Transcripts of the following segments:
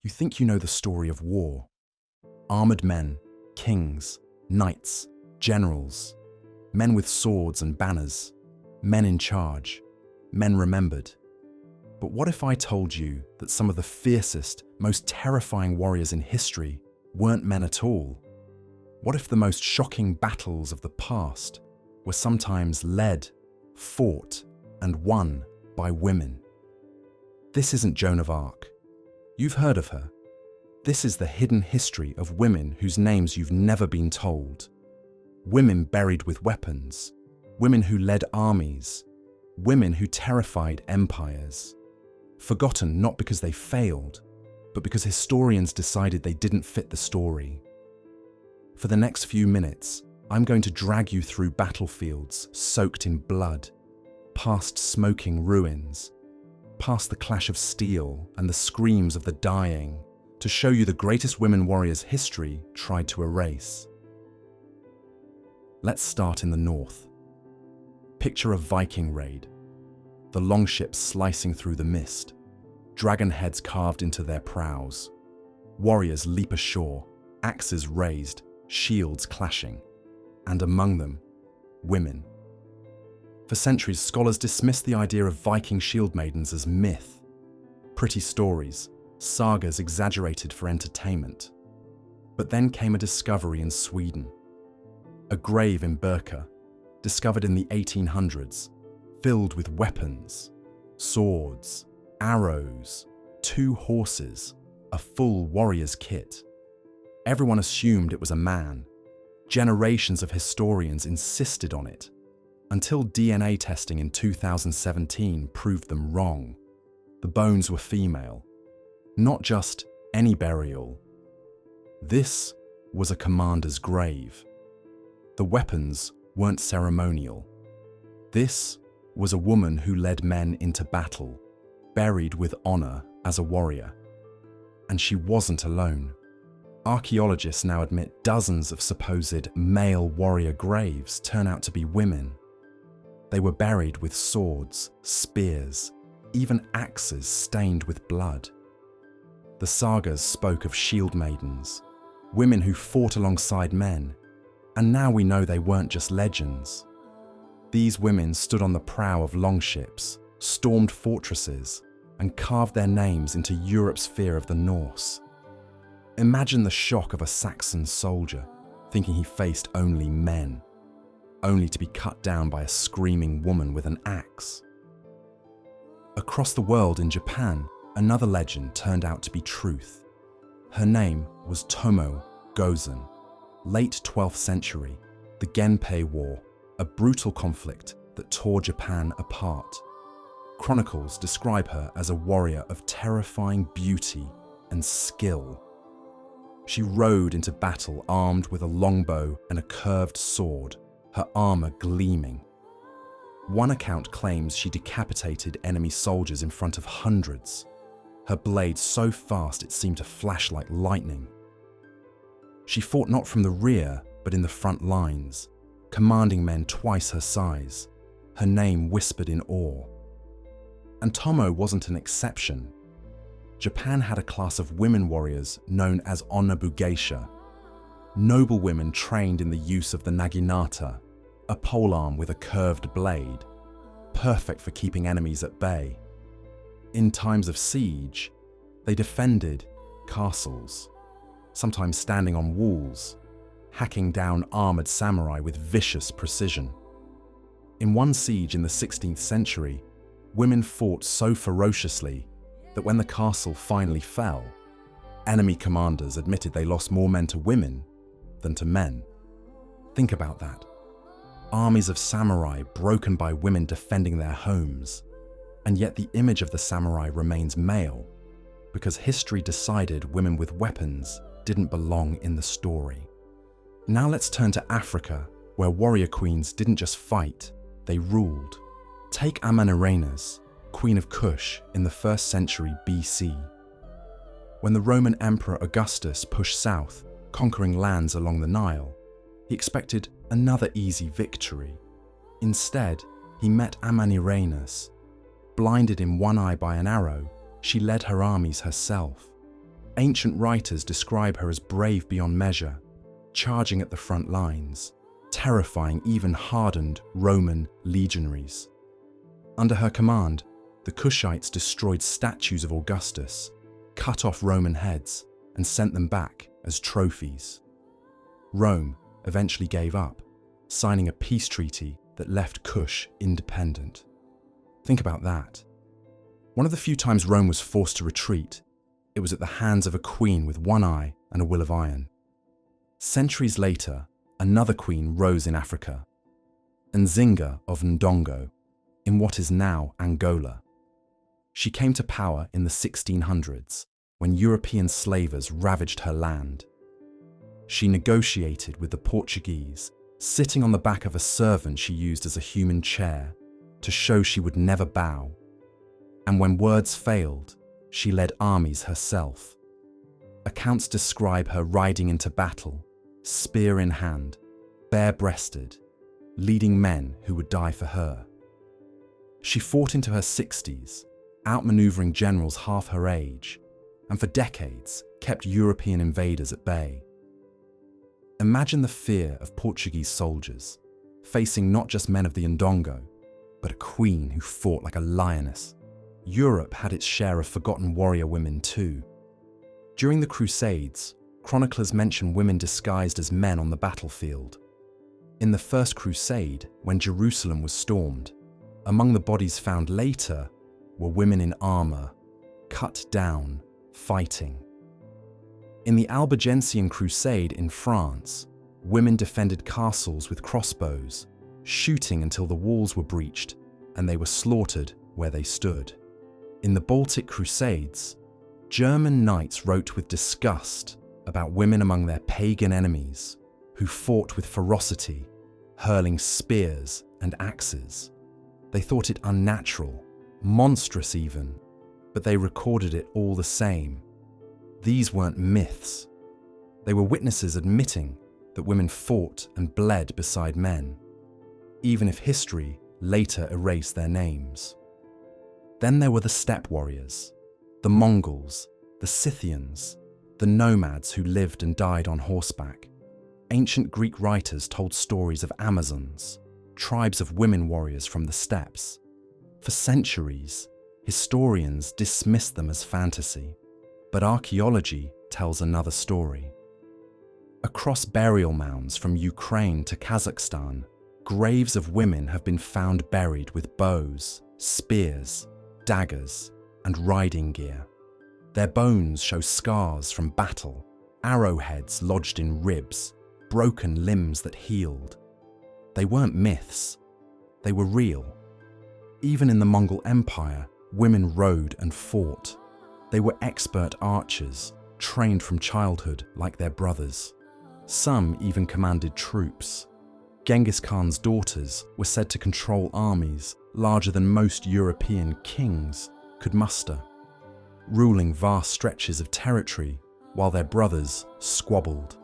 You think you know the story of war. Armored men, kings, knights, generals, men with swords and banners, men in charge, men remembered. But what if I told you that some of the fiercest, most terrifying warriors in history weren't men at all? What if the most shocking battles of the past were sometimes led, fought, and won by women? This isn't Joan of Arc. You've heard of her. This is the hidden history of women whose names you've never been told. Women buried with weapons, women who led armies, women who terrified empires. Forgotten not because they failed, but because historians decided they didn't fit the story. For the next few minutes, I'm going to drag you through battlefields soaked in blood, past smoking ruins, past the clash of steel and the screams of the dying, to show you the greatest women warriors history tried to erase. Let's start in the north. Picture a Viking raid. The longships slicing through the mist, dragon heads carved into their prows. Warriors leap ashore, axes raised, shields clashing, and among them, women. For centuries, scholars dismissed the idea of Viking shieldmaidens as myth, pretty stories, sagas exaggerated for entertainment. But then came a discovery in Sweden. A grave in Birka, discovered in the 1800s, filled with weapons, swords, arrows, 2 horses, a full warrior's kit. Everyone assumed it was a man. Generations of historians insisted on it, until DNA testing in 2017 proved them wrong. The bones were female, not just any burial. This was a commander's grave. The weapons weren't ceremonial. This was a woman who led men into battle, buried with honor as a warrior. And she wasn't alone. Archaeologists now admit dozens of supposed male warrior graves turn out to be women. They were buried with swords, spears, even axes stained with blood. The sagas spoke of shieldmaidens, women who fought alongside men, and now we know they weren't just legends. These women stood on the prow of longships, stormed fortresses, and carved their names into Europe's fear of the Norse. Imagine the shock of a Saxon soldier thinking he faced only men, only to be cut down by a screaming woman with an axe. Across the world in Japan, another legend turned out to be truth. Her name was Tomo Gozen. Late 12th century, the Genpei War, a brutal conflict that tore Japan apart. Chronicles describe her as a warrior of terrifying beauty and skill. She rode into battle armed with a longbow and a curved sword, her armor gleaming. One account claims she decapitated enemy soldiers in front of hundreds, her blade so fast it seemed to flash like lightning. She fought not from the rear, but in the front lines, commanding men twice her size, her name whispered in awe. And Tomo wasn't an exception. Japan had a class of women warriors known as onna-bugeisha, noble women trained in the use of the naginata, a polearm with a curved blade, perfect for keeping enemies at bay. In times of siege, they defended castles, sometimes standing on walls, hacking down armored samurai with vicious precision. In one siege in the 16th century, women fought so ferociously that when the castle finally fell, enemy commanders admitted they lost more men to women than to men. Think about that. Armies of samurai broken by women defending their homes, and yet the image of the samurai remains male, because history decided women with weapons didn't belong in the story. Now let's turn to Africa, where warrior queens didn't just fight, they ruled. Take Amanirenas, Queen of Kush in the 1st century BC. When the Roman Emperor Augustus pushed south, conquering lands along the Nile, he expected another easy victory. Instead, he met Amanirenas. Blinded in one eye by an arrow, she led her armies herself. Ancient writers describe her as brave beyond measure, charging at the front lines, terrifying even hardened Roman legionaries. Under her command, the Kushites destroyed statues of Augustus, cut off Roman heads, and sent them back as trophies. Rome eventually gave up, signing a peace treaty that left Kush independent. Think about that. One of the few times Rome was forced to retreat, it was at the hands of a queen with one eye and a will of iron. Centuries later, another queen rose in Africa, Nzinga of Ndongo, in what is now Angola. She came to power in the 1600s when European slavers ravaged her land. She negotiated with the Portuguese, sitting on the back of a servant she used as a human chair to show she would never bow. And when words failed, she led armies herself. Accounts describe her riding into battle, spear in hand, bare-breasted, leading men who would die for her. She fought into her 60s, outmaneuvering generals half her age, and for decades kept European invaders at bay. Imagine the fear of Portuguese soldiers, facing not just men of the Ndongo, but a queen who fought like a lioness. Europe had its share of forgotten warrior women too. During the Crusades, chroniclers mention women disguised as men on the battlefield. In the First Crusade, when Jerusalem was stormed, among the bodies found later were women in armor, cut down, fighting. In the Albigensian Crusade in France, women defended castles with crossbows, shooting until the walls were breached and they were slaughtered where they stood. In the Baltic Crusades, German knights wrote with disgust about women among their pagan enemies who fought with ferocity, hurling spears and axes. They thought it unnatural, monstrous even, but they recorded it all the same. These weren't myths. They were witnesses admitting that women fought and bled beside men, even if history later erased their names. Then there were the steppe warriors, the Mongols, the Scythians, the nomads who lived and died on horseback. Ancient Greek writers told stories of Amazons, tribes of women warriors from the steppes. For centuries, historians dismissed them as fantasy, but archaeology tells another story. Across burial mounds from Ukraine to Kazakhstan, graves of women have been found buried with bows, spears, daggers, and riding gear. Their bones show scars from battle, arrowheads lodged in ribs, broken limbs that healed. They weren't myths, they were real. Even in the Mongol Empire, women rode and fought. They were expert archers, trained from childhood like their brothers. Some even commanded troops. Genghis Khan's daughters were said to control armies larger than most European kings could muster, ruling vast stretches of territory while their brothers squabbled.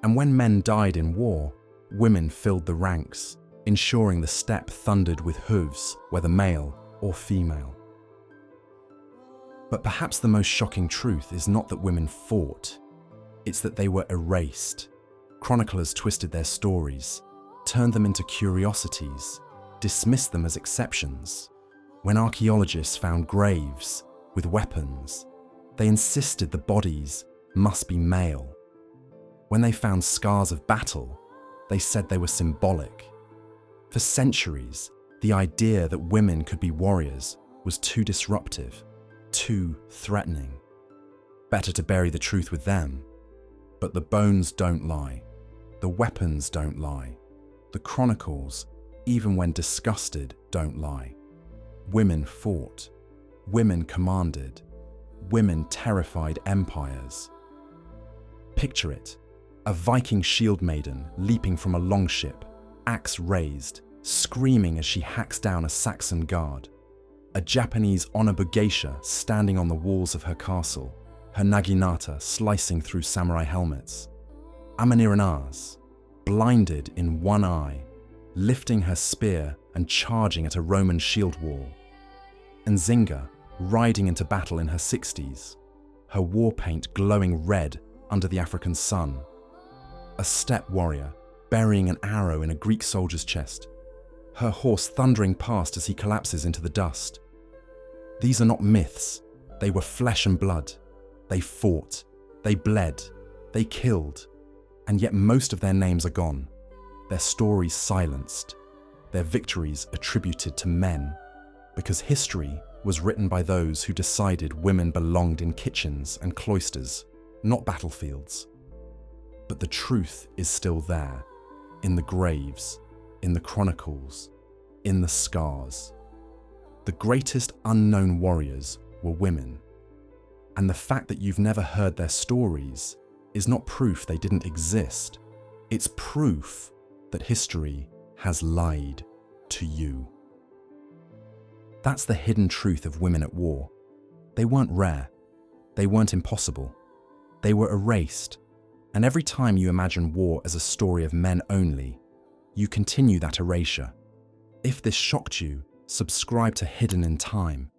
And when men died in war, women filled the ranks, ensuring the steppe thundered with hooves, whether male or female. But perhaps the most shocking truth is not that women fought, it's that they were erased. Chroniclers twisted their stories, turned them into curiosities, dismissed them as exceptions. When archaeologists found graves with weapons, they insisted the bodies must be male. When they found scars of battle, they said they were symbolic. For centuries, the idea that women could be warriors was too disruptive, too threatening. Better to bury the truth with them. But the bones don't lie. The weapons don't lie. The chronicles, even when disgusted, don't lie. Women fought. Women commanded. Women terrified empires. Picture it. A Viking shield maiden leaping from a longship, axe raised, screaming as she hacks down a Saxon guard. A Japanese onna-bugeisha standing on the walls of her castle, her naginata slicing through samurai helmets. Amaniranaz, blinded in one eye, lifting her spear and charging at a Roman shield wall. Nzinga, riding into battle in her 60s, her war paint glowing red under the African sun. A steppe warrior burying an arrow in a Greek soldier's chest, her horse thundering past as he collapses into the dust. These are not myths. They were flesh and blood. They fought, they bled, they killed, and yet most of their names are gone, their stories silenced, their victories attributed to men, because history was written by those who decided women belonged in kitchens and cloisters, not battlefields. But the truth is still there, in the graves, in the chronicles, in the scars. The greatest unknown warriors were women. And the fact that you've never heard their stories is not proof they didn't exist. It's proof that history has lied to you. That's the hidden truth of women at war. They weren't rare. They weren't impossible. They were erased. And every time you imagine war as a story of men only, you continue that erasure. If this shocked you, subscribe to Hidden in Time,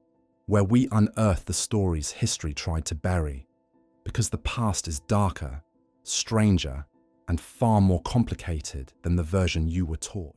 where we unearth the stories history tried to bury, because the past is darker, stranger, and far more complicated than the version you were taught.